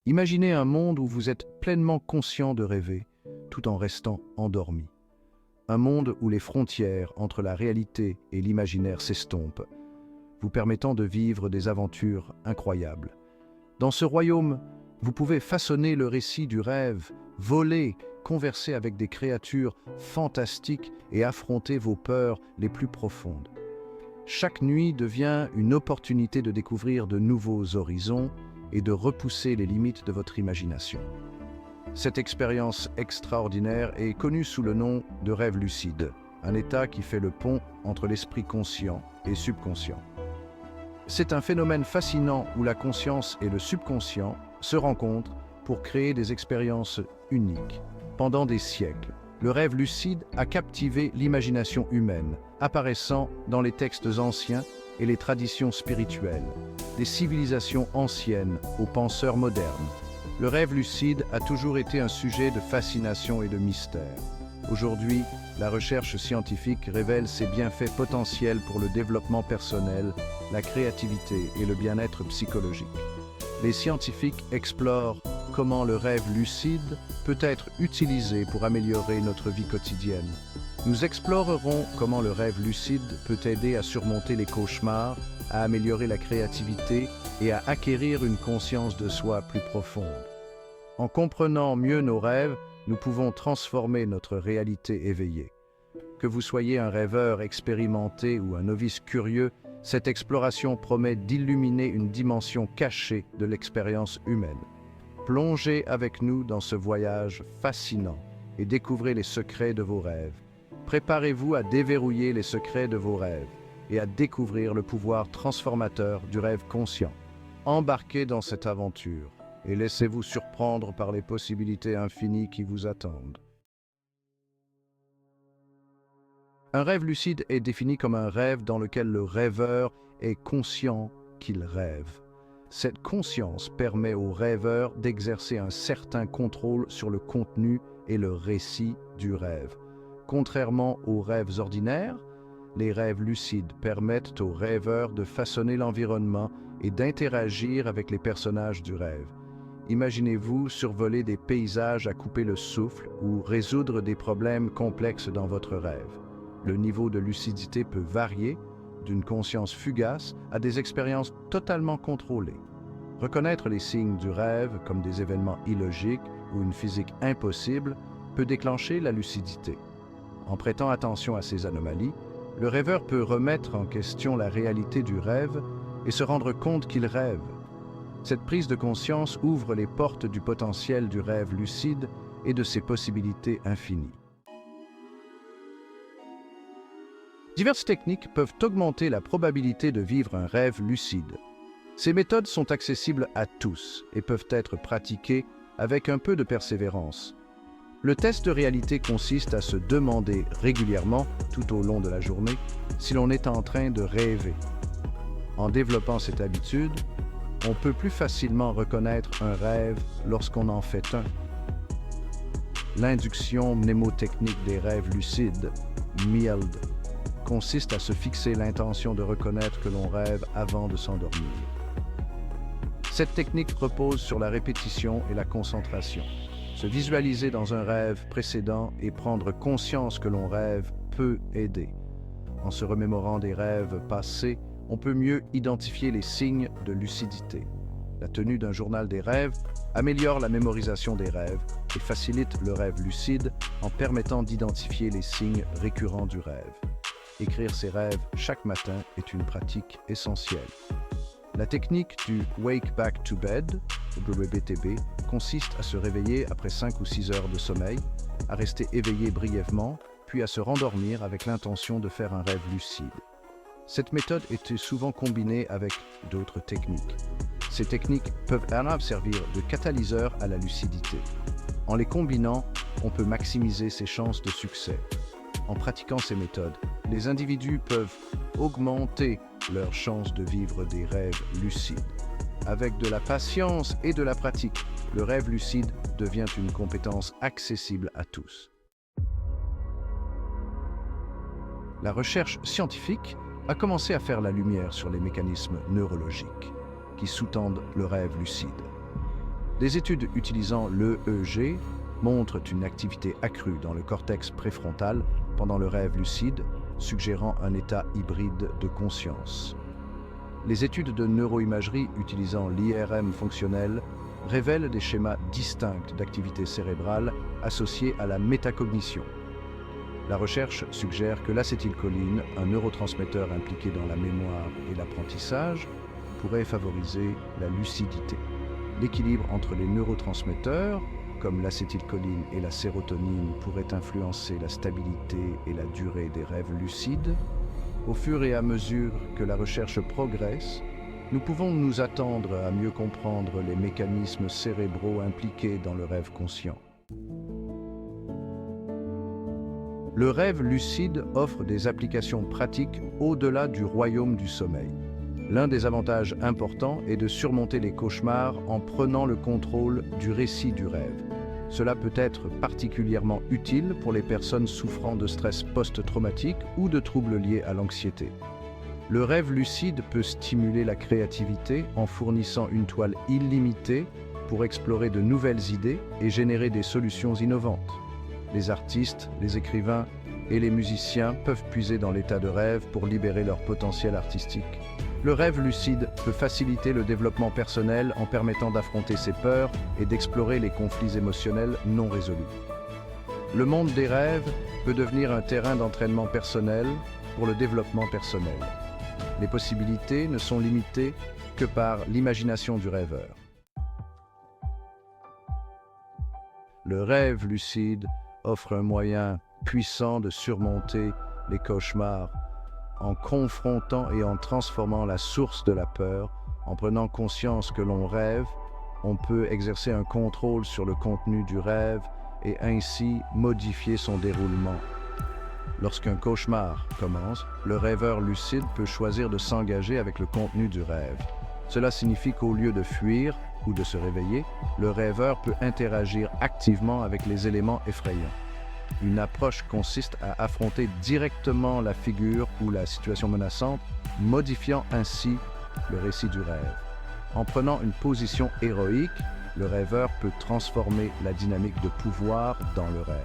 Imaginez un monde où vous êtes pleinement conscient de rêver, tout en restant endormi. Un monde où les frontières entre la réalité et l'imaginaire s'estompent, vous permettant de vivre des aventures incroyables. Dans ce royaume, vous pouvez façonner le récit du rêve, voler, converser avec des créatures fantastiques et affronter vos peurs les plus profondes. Chaque nuit devient une opportunité de découvrir de nouveaux horizons et de repousser les limites de votre imagination. Cette expérience extraordinaire est connue sous le nom de rêve lucide, un état qui fait le pont entre l'esprit conscient et subconscient. C'est un phénomène fascinant où la conscience et le subconscient se rencontrent pour créer des expériences uniques. Pendant des siècles, le rêve lucide a captivé l'imagination humaine, apparaissant dans les textes anciens et les traditions spirituelles, des civilisations anciennes aux penseurs modernes. Le rêve lucide a toujours été un sujet de fascination et de mystère. Aujourd'hui, la recherche scientifique révèle ses bienfaits potentiels pour le développement personnel, la créativité et le bien-être psychologique. Les scientifiques explorent comment le rêve lucide peut être utilisé pour améliorer notre vie quotidienne. Nous explorerons comment le rêve lucide peut aider à surmonter les cauchemars, à améliorer la créativité et à acquérir une conscience de soi plus profonde. En comprenant mieux nos rêves, nous pouvons transformer notre réalité éveillée. Que vous soyez un rêveur expérimenté ou un novice curieux, cette exploration promet d'illuminer une dimension cachée de l'expérience humaine. Plongez avec nous dans ce voyage fascinant et découvrez les secrets de vos rêves. Préparez-vous à déverrouiller les secrets de vos rêves et à découvrir le pouvoir transformateur du rêve conscient. Embarquez dans cette aventure et laissez-vous surprendre par les possibilités infinies qui vous attendent. Un rêve lucide est défini comme un rêve dans lequel le rêveur est conscient qu'il rêve. Cette conscience permet au rêveur d'exercer un certain contrôle sur le contenu et le récit du rêve. Contrairement aux rêves ordinaires, les rêves lucides permettent au rêveur de façonner l'environnement et d'interagir avec les personnages du rêve. Imaginez-vous survoler des paysages à couper le souffle ou résoudre des problèmes complexes dans votre rêve. Le niveau de lucidité peut varier, d'une conscience fugace à des expériences totalement contrôlées. Reconnaître les signes du rêve comme des événements illogiques ou une physique impossible peut déclencher la lucidité. En prêtant attention à ces anomalies, le rêveur peut remettre en question la réalité du rêve et se rendre compte qu'il rêve. Cette prise de conscience ouvre les portes du potentiel du rêve lucide et de ses possibilités infinies. Diverses techniques peuvent augmenter la probabilité de vivre un rêve lucide. Ces méthodes sont accessibles à tous et peuvent être pratiquées avec un peu de persévérance. Le test de réalité consiste à se demander régulièrement, tout au long de la journée, si l'on est en train de rêver. En développant cette habitude, on peut plus facilement reconnaître un rêve lorsqu'on en fait un. L'induction mnémotechnique des rêves lucides, MELD, consiste à se fixer l'intention de reconnaître que l'on rêve avant de s'endormir. Cette technique repose sur la répétition et la concentration. Se visualiser dans un rêve précédent et prendre conscience que l'on rêve peut aider. En se remémorant des rêves passés, on peut mieux identifier les signes de lucidité. La tenue d'un journal des rêves améliore la mémorisation des rêves et facilite le rêve lucide en permettant d'identifier les signes récurrents du rêve. Écrire ses rêves chaque matin est une pratique essentielle. La technique du Wake Back to Bed, WBTB, consiste à se réveiller après 5 ou 6 heures de sommeil, à rester éveillé brièvement, puis à se rendormir avec l'intention de faire un rêve lucide. Cette méthode était souvent combinée avec d'autres techniques. Ces techniques peuvent servir de catalyseur à la lucidité. En les combinant, on peut maximiser ses chances de succès. En pratiquant ces méthodes, les individus peuvent augmenter leurs chances de vivre des rêves lucides. Avec de la patience et de la pratique, le rêve lucide devient une compétence accessible à tous. La recherche scientifique a commencé à faire la lumière sur les mécanismes neurologiques qui sous-tendent le rêve lucide. Des études utilisant l'EEG montrent une activité accrue dans le cortex préfrontal pendant le rêve lucide, suggérant un état hybride de conscience. Les études de neuroimagerie utilisant l'IRM fonctionnel révèlent des schémas distincts d'activité cérébrale associés à la métacognition. La recherche suggère que l'acétylcholine, un neurotransmetteur impliqué dans la mémoire et l'apprentissage, pourrait favoriser la lucidité. L'équilibre entre les neurotransmetteurs, comme l'acétylcholine et la sérotonine, pourrait influencer la stabilité et la durée des rêves lucides. Au fur et à mesure que la recherche progresse, nous pouvons nous attendre à mieux comprendre les mécanismes cérébraux impliqués dans le rêve conscient. Le rêve lucide offre des applications pratiques au-delà du royaume du sommeil. L'un des avantages importants est de surmonter les cauchemars en prenant le contrôle du récit du rêve. Cela peut être particulièrement utile pour les personnes souffrant de stress post-traumatique ou de troubles liés à l'anxiété. Le rêve lucide peut stimuler la créativité en fournissant une toile illimitée pour explorer de nouvelles idées et générer des solutions innovantes. Les artistes, les écrivains et les musiciens peuvent puiser dans l'état de rêve pour libérer leur potentiel artistique. Le rêve lucide peut faciliter le développement personnel en permettant d'affronter ses peurs et d'explorer les conflits émotionnels non résolus. Le monde des rêves peut devenir un terrain d'entraînement personnel pour le développement personnel. Les possibilités ne sont limitées que par l'imagination du rêveur. Le rêve lucide offre un moyen puissant de surmonter les cauchemars en confrontant et en transformant la source de la peur. En prenant conscience que l'on rêve, on peut exercer un contrôle sur le contenu du rêve et ainsi modifier son déroulement. Lorsqu'un cauchemar commence, le rêveur lucide peut choisir de s'engager avec le contenu du rêve. Cela signifie qu'au lieu de fuir ou de se réveiller, le rêveur peut interagir activement avec les éléments effrayants. Une approche consiste à affronter directement la figure ou la situation menaçante, modifiant ainsi le récit du rêve. En prenant une position héroïque, le rêveur peut transformer la dynamique de pouvoir dans le rêve.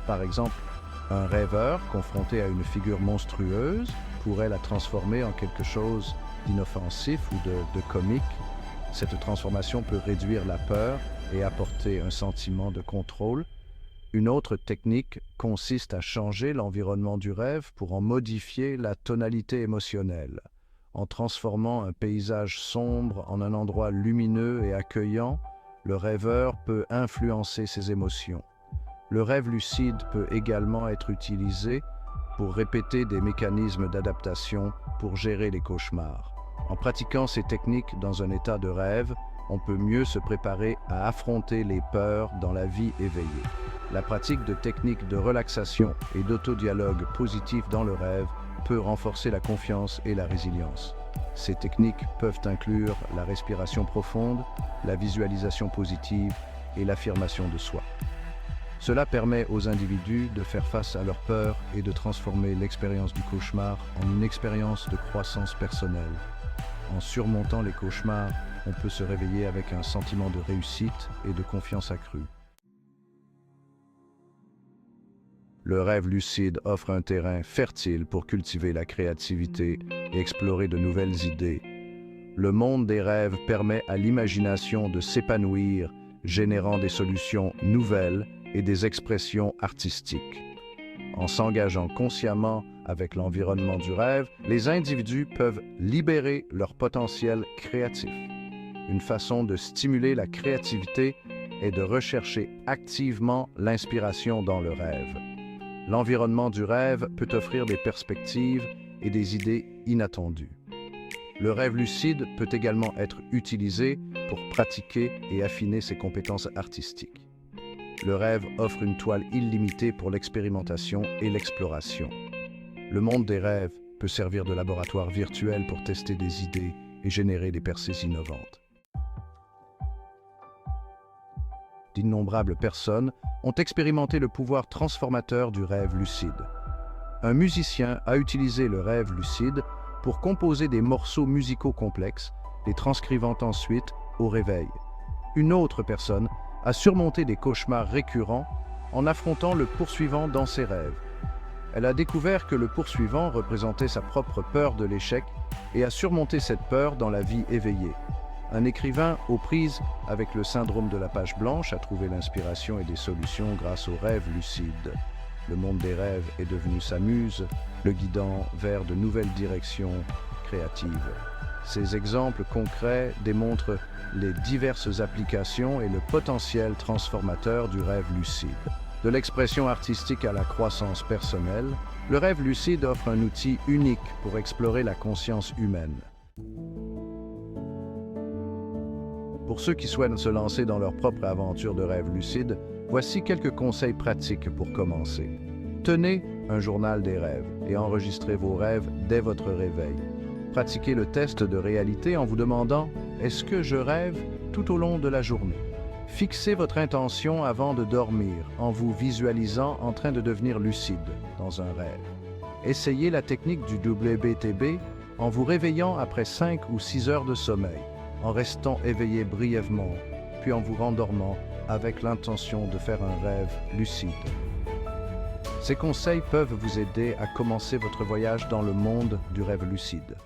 Par exemple, un rêveur confronté à une figure monstrueuse pourrait la transformer en quelque chose d'inoffensif ou de comique. Cette transformation peut réduire la peur et apporter un sentiment de contrôle. Une autre technique consiste à changer l'environnement du rêve pour en modifier la tonalité émotionnelle. En transformant un paysage sombre en un endroit lumineux et accueillant, le rêveur peut influencer ses émotions. Le rêve lucide peut également être utilisé pour répéter des mécanismes d'adaptation pour gérer les cauchemars. En pratiquant ces techniques dans un état de rêve, on peut mieux se préparer à affronter les peurs dans la vie éveillée. La pratique de techniques de relaxation et d'autodialogue positif dans le rêve peut renforcer la confiance et la résilience. Ces techniques peuvent inclure la respiration profonde, la visualisation positive et l'affirmation de soi. Cela permet aux individus de faire face à leurs peurs et de transformer l'expérience du cauchemar en une expérience de croissance personnelle. En surmontant les cauchemars, on peut se réveiller avec un sentiment de réussite et de confiance accrue. Le rêve lucide offre un terrain fertile pour cultiver la créativité et explorer de nouvelles idées. Le monde des rêves permet à l'imagination de s'épanouir, générant des solutions nouvelles et des expressions artistiques. En s'engageant consciemment avec l'environnement du rêve, les individus peuvent libérer leur potentiel créatif. Une façon de stimuler la créativité est de rechercher activement l'inspiration dans le rêve. L'environnement du rêve peut offrir des perspectives et des idées inattendues. Le rêve lucide peut également être utilisé pour pratiquer et affiner ses compétences artistiques. Le rêve offre une toile illimitée pour l'expérimentation et l'exploration. Le monde des rêves peut servir de laboratoire virtuel pour tester des idées et générer des percées innovantes. D'innombrables personnes ont expérimenté le pouvoir transformateur du rêve lucide. Un musicien a utilisé le rêve lucide pour composer des morceaux musicaux complexes, les transcrivant ensuite au réveil. une autre personne a surmonté des cauchemars récurrents en affrontant le poursuivant dans ses rêves. Elle a découvert que le poursuivant représentait sa propre peur de l'échec et a surmonté cette peur dans la vie éveillée. Un écrivain aux prises avec le syndrome de la page blanche a trouvé l'inspiration et des solutions grâce aux rêves lucides. Le monde des rêves est devenu sa muse, le guidant vers de nouvelles directions créatives. Ces exemples concrets démontrent les diverses applications et le potentiel transformateur du rêve lucide. De l'expression artistique à la croissance personnelle, le rêve lucide offre un outil unique pour explorer la conscience humaine. Pour ceux qui souhaitent se lancer dans leur propre aventure de rêve lucide, voici quelques conseils pratiques pour commencer. Tenez un journal des rêves et enregistrez vos rêves dès votre réveil. Pratiquez le test de réalité en vous demandant « Est-ce que je rêve ?» tout au long de la journée. Fixez votre intention avant de dormir en vous visualisant en train de devenir lucide dans un rêve. Essayez la technique du WBTB en vous réveillant après 5 ou 6 heures de sommeil, en restant éveillé brièvement, puis en vous rendormant avec l'intention de faire un rêve lucide. Ces conseils peuvent vous aider à commencer votre voyage dans le monde du rêve lucide.